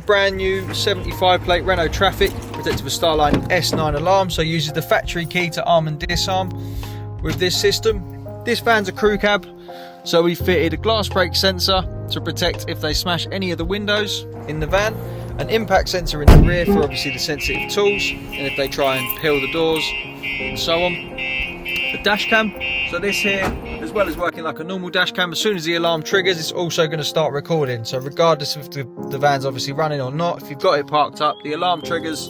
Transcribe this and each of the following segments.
brand new 75 plate Renault Trafic, protected with StarLine S9 alarm, so uses the factory key to arm and disarm with this system. This van's a crew cab, so we fitted a glass break sensor to protect if they smash any of the windows in the van, an impact sensor in the rear for obviously the sensitive tools, and if they try and peel the doors and so on. The dash cam, so this here, as well as working like a normal dash cam, as soon as the alarm triggers, it's also going to start recording. So regardless if the van's obviously running or not, if you've got it parked up, the alarm triggers,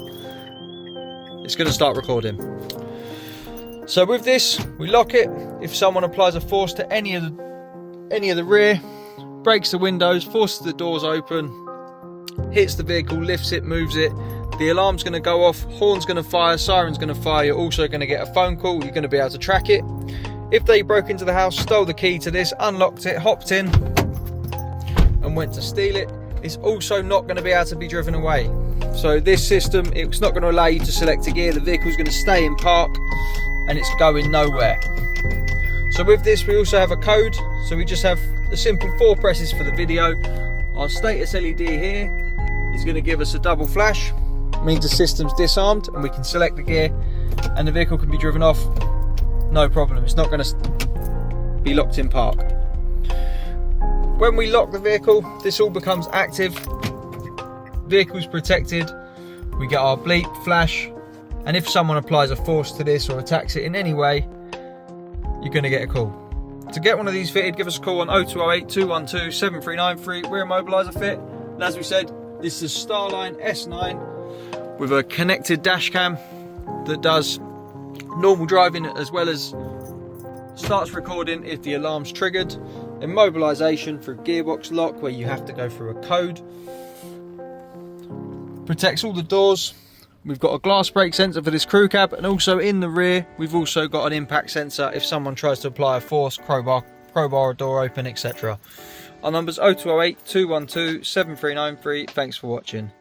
it's going to start recording. So with this, we lock it. If someone applies a force to any of the rear, breaks the windows, forces the doors open, hits the vehicle, lifts it, moves it, the alarm's going to go off, horn's going to fire, siren's going to fire, you're also going to get a phone call, you're going to be able to track it. If they broke into the house, stole the key to this, unlocked it, hopped in and went to steal it, it's also not going to be able to be driven away. So this system, it's not going to allow you to select a gear, the vehicle's going to stay in park and it's going nowhere. So with this we also have a code, so we just have a simple 4 presses for the video. Our status LED here is going to give us a double flash, means the system's disarmed and we can select the gear and the vehicle can be driven off, no problem. It's not going to be locked in park. When we lock the vehicle, this all becomes active, vehicle's protected, we get our bleep, flash, and if someone applies a force to this or attacks it in any way, you're going to get a call. To get one of these fitted, give us a call on 0208 212 7393. We're Immobiliser Fit, and as we said, this is StarLine S9 with a connected dash cam that does normal driving as well as starts recording if the alarm's triggered. Immobilisation through gearbox lock, where you have to go through a code. Protects all the doors. We've got a glass break sensor for this crew cab, and also in the rear we've also got an impact sensor if someone tries to apply a force, crowbar a door open, etc. Our number's 0208 212 7393. Thanks for watching.